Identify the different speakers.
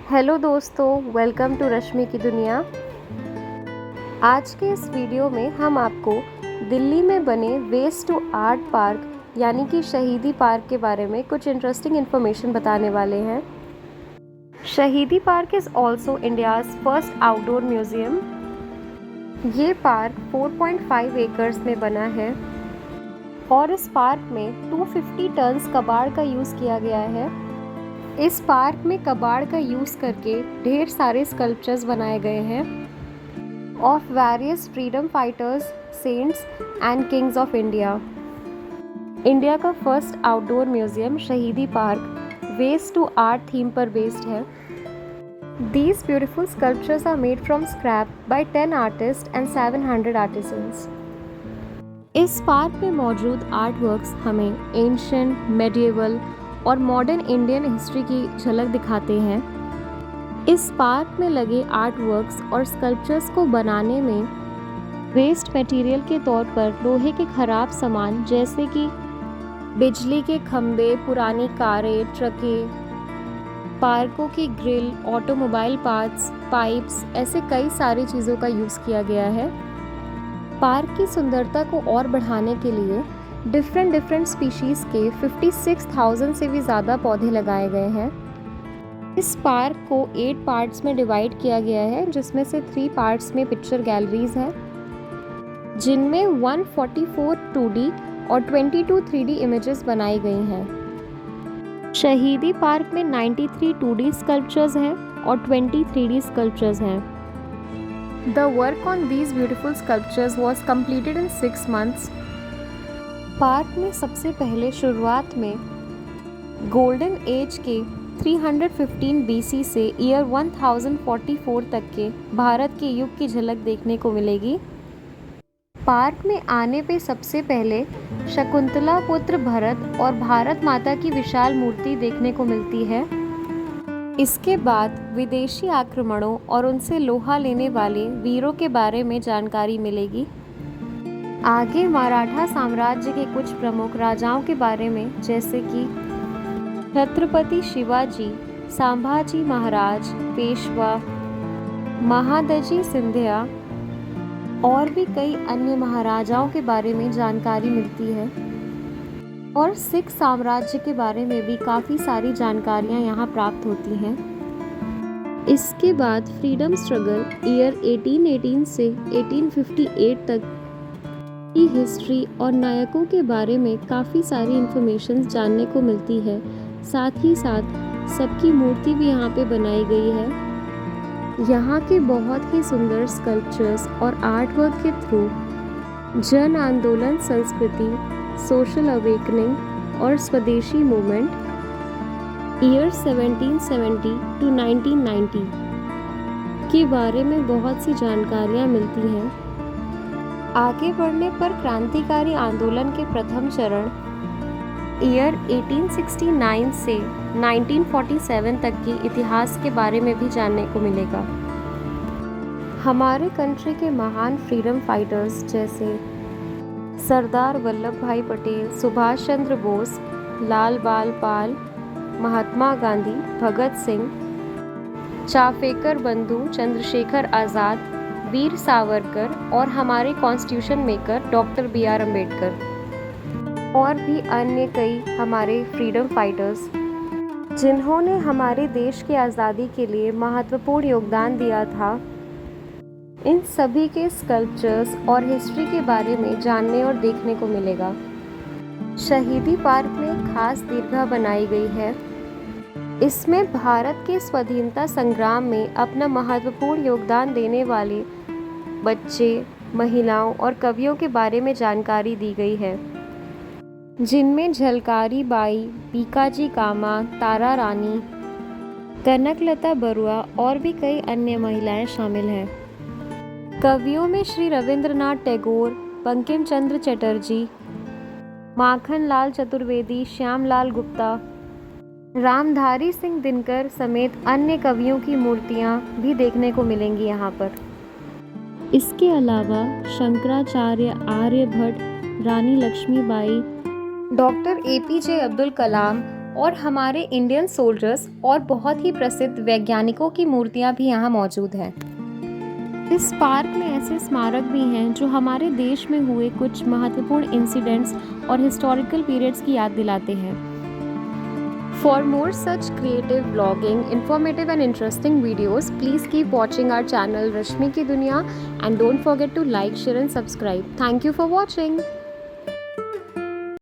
Speaker 1: Hello दोस्तों, welcome to रश्मि की दुनिया। आज के इस वीडियो में हम आपको दिल्ली में बने वेस्ट टू आर्ट पार्क यानी कि शहीदी पार्क के बारे में कुछ इंटरेस्टिंग इन्फॉर्मेशन बताने वाले हैं। शहीदी park is also India's first outdoor museum. ये पार्क 4.5 एकर्स में बना है और इस पार्क में 250 टन्स कबाड़ का यूज़ किया गया है। इस पार्क में कबाड़ का यूज़ करके ढेर सारे स्कल्पचर्स बनाए गए हैं of various freedom fighters, saints and kings of India. India का first outdoor museum Shahidi park west to art theme पर बेस्ड है। These beautiful sculptures are made from scrap by 10 artists and 700 artisans. इस park में मौजूद art works हमें ancient, medieval और modern Indian history की झलक दिखाते हैं। इस पार्क में लगे आर्ट वर्क्स और स्कल्पचर्स को बनाने में वेस्ट मटेरियल के तौर पर लोहे के खराब सामान जैसे कि बिजली के खंभे, पुरानी कारें, ट्रकें, पार्कों की ग्रिल, ऑटोमोबाइल पार्ट्स, पाइप्स, ऐसे कई सारी चीज़ों का यूज़ किया गया है। पार्क की सुंदरता को और बढ़ाने के लिए डिफरेंट स्पीशीज़ के 56,000 से भी ज़्यादा पौधे लगाए गए हैं। इस पार्क को 8 पार्ट्स में डिवाइड किया गया है, जिसमें से 3 पार्ट्स में पिक्चर गैलरीज हैं, जिनमें 144 2D और 22 3D इमेजेस बनाई गई हैं। शहीदी पार्क में 93 2D स्कल्पचर्स हैं और 20 3D स्कल्पचर्स हैं। The work on these beautiful sculptures was completed in 6 months. Park में सबसे पहले शुरुआत में गोल्डन एज के 315 BC से ईयर 1044 तक के भारत के युग की झलक देखने को मिलेगी। पार्क में आने पे सबसे पहले शकुंतला पुत्र भरत और भारत माता की विशाल मूर्ति देखने को मिलती है। इसके बाद विदेशी आक्रमणों और उनसे लोहा लेने वाले वीरों के बारे में जानकारी मिलेगी। आगे मराठा साम्राज्य के कुछ प्रमुख राजाओं के बारे में, जैसे कि छत्रपति शिवाजी, संभाजी महाराज, पेशवा, महादजी सिंधिया और भी कई अन्य महाराजाओं के बारे में जानकारी मिलती है। और सिख साम्राज्य के बारे में भी काफ़ी सारी जानकारियाँ यहाँ प्राप्त होती हैं। इसके बाद फ्रीडम स्ट्रगल ईयर 1818 से 1858 तक की हिस्ट्री और नायकों के बारे में काफ़ी सारी इन्फॉर्मेशन जानने को मिलती है। साथ ही साथ सबकी मूर्ति भी यहाँ पे बनाई गई है। यहाँ के बहुत ही सुंदर स्कल्पचर्स और आर्ट वर्क के थ्रू जन आंदोलन, संस्कृति, सोशल अवेकनिंग और स्वदेशी मूवमेंट ईयर 1770 टू 1990 के बारे में बहुत सी जानकारियाँ मिलती हैं। आगे बढ़ने पर क्रांतिकारी आंदोलन के प्रथम चरण ईयर 1869 से 1947 तक के इतिहास के बारे में भी जानने को मिलेगा। हमारे कंट्री के महान फ्रीडम फाइटर्स जैसे सरदार वल्लभ भाई पटेल, सुभाष चंद्र बोस, लाल बाल पाल, महात्मा गांधी, भगत सिंह, चाफेकर बंधु, चंद्रशेखर आज़ाद, वीर सावरकर और हमारे constitution maker doctor BR Ambedkar और भी अन्य कई हमारे फ्रीडम फाइटर्स जिन्होंने हमारे देश की आज़ादी के लिए महत्वपूर्ण योगदान दिया था, इन सभी के स्कल्पचर्स और हिस्ट्री के बारे में जानने और देखने को मिलेगा। शहीदी पार्क में एक खास दीर्घा बनाई गई है। इसमें भारत के स्वाधीनता संग्राम में अपना महत्वपूर्ण योगदान देने वाले बच्चे, महिलाओं और कवियों के बारे में जानकारी दी गई है, जिनमें झलकारी बाई, बीकाजी कामा, तारा रानी, कनकलता बरुआ और भी कई अन्य महिलाएं शामिल हैं। कवियों में श्री रविंद्रनाथ टैगोर, बंकिम चंद्र चटर्जी, माखन लाल चतुर्वेदी, श्यामलाल गुप्ता, रामधारी सिंह दिनकर समेत अन्य कवियों की मूर्तियाँ भी देखने को मिलेंगी यहाँ पर। इसके अलावा शंकराचार्य, आर्यभट्ट, रानी लक्ष्मीबाई, डॉक्टर APJ अब्दुल कलाम और हमारे इंडियन सोल्जर्स और बहुत ही प्रसिद्ध वैज्ञानिकों की मूर्तियां भी यहाँ मौजूद हैं। इस पार्क में ऐसे स्मारक भी हैं जो हमारे देश में हुए कुछ महत्वपूर्ण इंसिडेंट्स और हिस्टोरिकल पीरियड्स की याद दिलाते हैं। For more such creative vlogging, informative and interesting videos, please keep watching our channel Rashmi Ki Duniya and don't forget to like, share and subscribe. Thank you for watching.